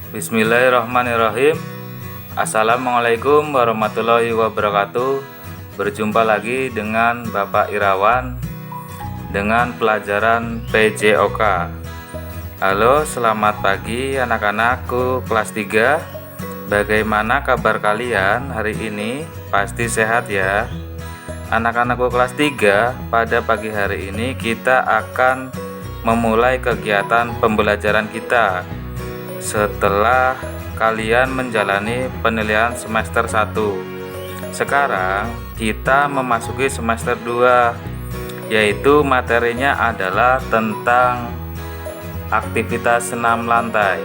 Bismillahirrahmanirrahim. Assalamualaikum warahmatullahi wabarakatuh. Berjumpa lagi dengan Bapak Irawan dengan pelajaran PJOK. Halo, selamat pagi anak-anakku kelas 3. Bagaimana kabar kalian hari ini? Pasti sehat ya. Anak-anakku kelas 3, pada pagi hari ini kita akan memulai kegiatan pembelajaran kita setelah kalian menjalani penilaian semester 1. Sekarang kita memasuki semester 2, yaitu materinya adalah tentang aktivitas senam lantai.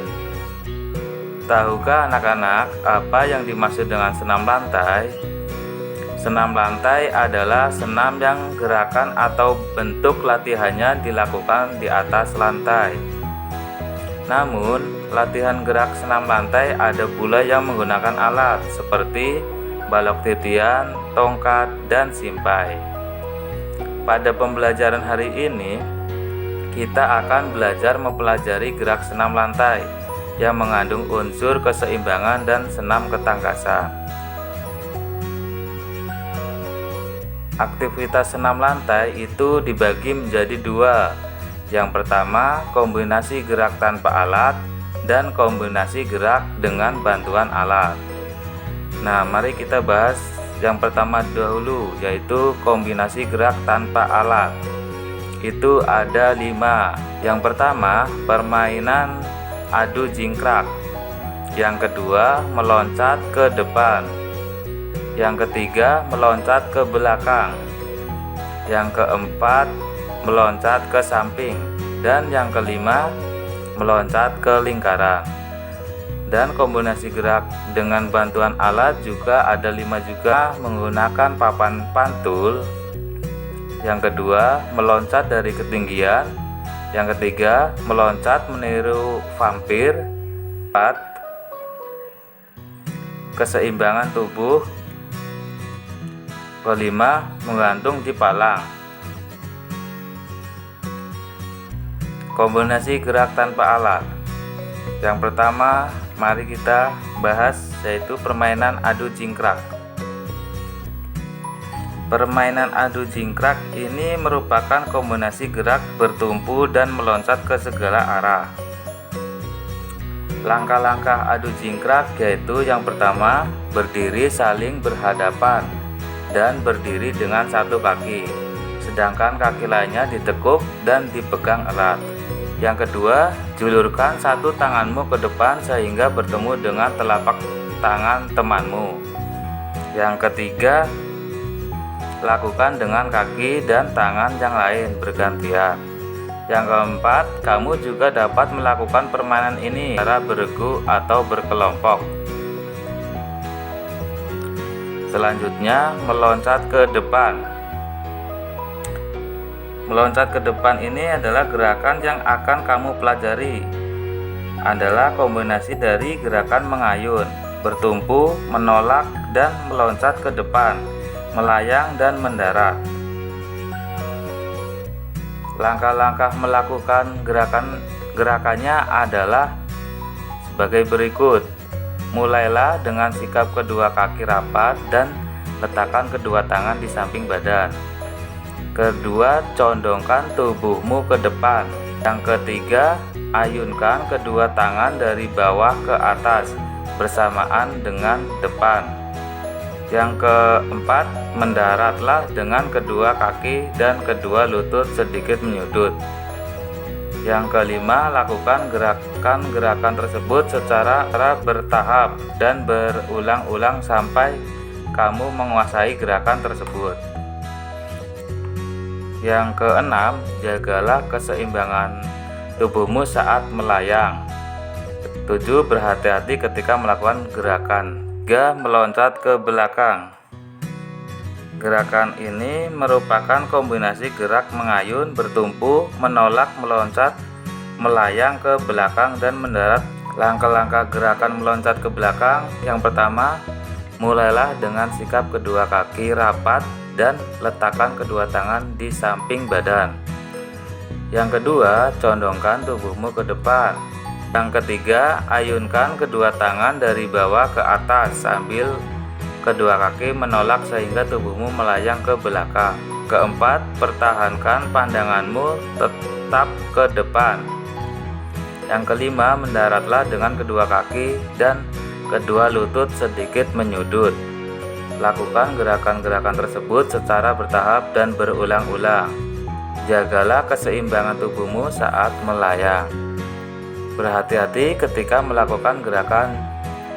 Tahukah anak-anak apa yang dimaksud dengan senam lantai? Senam lantai adalah senam yang gerakan atau bentuk latihannya dilakukan di atas lantai. Namun, latihan gerak senam lantai ada pula yang menggunakan alat seperti balok titian, tongkat, dan simpai. Pada pembelajaran hari ini, kita akan belajar mempelajari gerak senam lantai yang mengandung unsur keseimbangan dan senam ketangkasan. Aktivitas senam lantai itu dibagi menjadi dua. Yang pertama, kombinasi gerak tanpa alat dan kombinasi gerak dengan bantuan alat. Nah, mari kita bahas yang pertama dahulu, yaitu kombinasi gerak tanpa alat. Itu ada 5. Yang pertama, permainan adu jingkrak. Yang kedua, meloncat ke depan. Yang ketiga, meloncat ke belakang. Yang keempat, meloncat ke samping. Dan yang kelima, meloncat ke lingkaran. Dan kombinasi gerak dengan bantuan alat juga ada 5 juga, menggunakan papan pantul. Yang kedua, meloncat dari ketinggian. Yang ketiga, meloncat meniru vampir. 4, keseimbangan tubuh. Kelima, menggantung di palang. Kombinasi gerak tanpa alat. Yang pertama, mari kita bahas, yaitu permainan adu jingkrak. Permainan adu jingkrak ini merupakan kombinasi gerak bertumpu dan meloncat ke segala arah. Langkah-langkah adu jingkrak yaitu yang pertama, berdiri saling berhadapan dan berdiri dengan satu kaki, sedangkan kaki lainnya ditekuk dan dipegang erat. Yang kedua, julurkan satu tanganmu ke depan sehingga bertemu dengan telapak tangan temanmu. Yang ketiga, lakukan dengan kaki dan tangan yang lain bergantian. Yang keempat, kamu juga dapat melakukan permainan ini secara beregu atau berkelompok. Selanjutnya, meloncat ke depan. Meloncat ke depan ini adalah gerakan yang akan kamu pelajari. Adalah kombinasi dari gerakan mengayun, bertumpu, menolak, dan meloncat ke depan, melayang, dan mendarat. Langkah-langkah melakukan gerakannya adalah sebagai berikut. Mulailah dengan sikap kedua kaki rapat dan letakkan kedua tangan di samping badan. Kedua, condongkan tubuhmu ke depan. Yang ketiga, ayunkan kedua tangan dari bawah ke atas bersamaan dengan depan. Yang keempat, mendaratlah dengan kedua kaki dan kedua lutut sedikit menyudut. Yang kelima, lakukan gerakan-gerakan tersebut secara bertahap dan berulang-ulang sampai kamu menguasai gerakan tersebut. Yang keenam, jagalah keseimbangan tubuhmu saat melayang. 7, berhati-hati ketika melakukan gerakan. 3, meloncat ke belakang. Gerakan ini merupakan kombinasi gerak mengayun, bertumpu, menolak, meloncat, melayang ke belakang, dan mendarat. Langkah-langkah gerakan meloncat ke belakang. Yang pertama, mulailah dengan sikap kedua kaki rapat dan letakkan kedua tangan di samping badan. Yang kedua, condongkan tubuhmu ke depan. Yang ketiga, ayunkan kedua tangan dari bawah ke atas sambil kedua kaki menolak sehingga tubuhmu melayang ke belakang. Keempat, pertahankan pandanganmu tetap ke depan. Yang kelima, mendaratlah dengan kedua kaki dan kedua lutut sedikit menyudut. Lakukan gerakan-gerakan tersebut secara bertahap dan berulang-ulang. Jagalah keseimbangan tubuhmu saat melayang. Berhati-hati ketika melakukan gerakan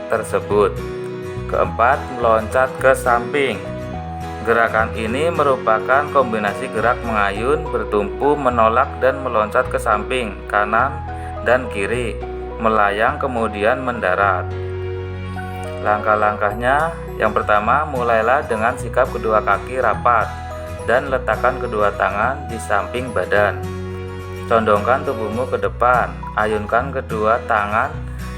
tersebut. Keempat, meloncat ke samping. Gerakan ini merupakan kombinasi gerak mengayun, bertumpu, menolak, dan meloncat ke samping, kanan, dan kiri, melayang kemudian mendarat. Langkah-langkahnya, yang pertama, mulailah dengan sikap kedua kaki rapat dan letakkan kedua tangan di samping badan. Condongkan tubuhmu ke depan, ayunkan kedua tangan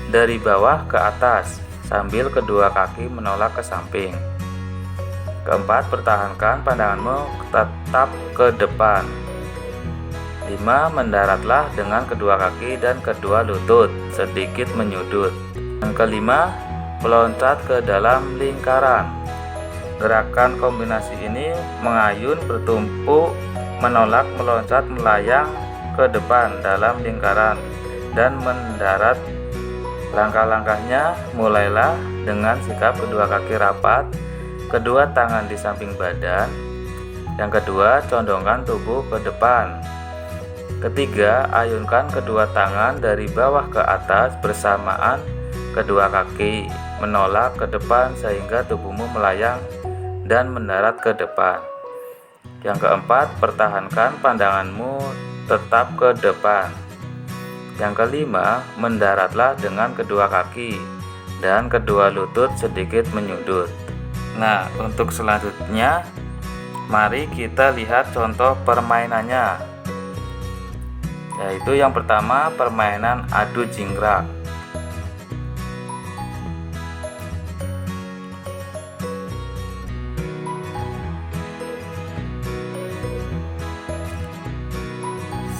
dari bawah ke atas sambil kedua kaki menolak ke samping. Keempat, pertahankan pandanganmu tetap ke depan. 5. Mendaratlah dengan kedua kaki dan kedua lutut sedikit menyudut. Yang kelima, meloncat ke dalam lingkaran. Gerakan kombinasi ini mengayun, bertumpu, menolak, meloncat, melayang ke depan dalam lingkaran dan mendarat. Langkah-langkahnya, mulailah dengan sikap kedua kaki rapat, kedua tangan di samping badan. Yang kedua, condongkan tubuh ke depan. Ketiga, ayunkan kedua tangan dari bawah ke atas bersamaan kedua kaki, menolak ke depan sehingga tubuhmu melayang dan mendarat ke depan. Yang keempat, pertahankan pandanganmu tetap ke depan. Yang kelima, mendaratlah dengan kedua kaki dan kedua lutut sedikit menyudut. Nah, untuk selanjutnya, mari kita lihat contoh permainannya. Yaitu yang pertama, permainan adu jingkrak.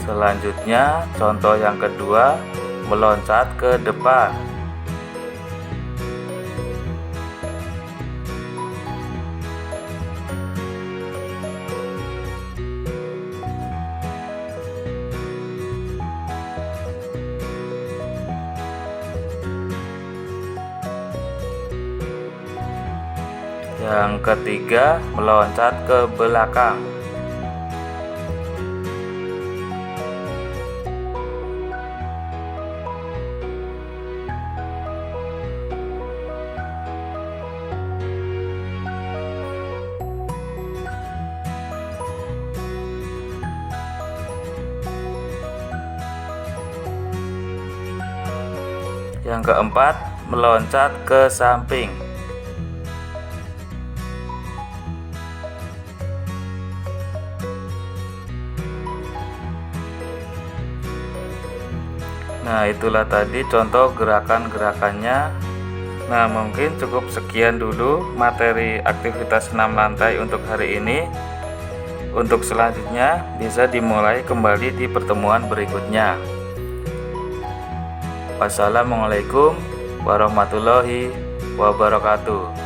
Selanjutnya, contoh yang kedua, meloncat ke depan. Yang ketiga, meloncat ke belakang. Yang keempat, meloncat ke samping. Nah, itulah tadi contoh gerakan-gerakannya. Nah, mungkin cukup sekian dulu materi aktivitas 6 lantai untuk hari ini. Untuk selanjutnya bisa dimulai kembali di pertemuan berikutnya. Wassalamualaikum warahmatullahi wabarakatuh.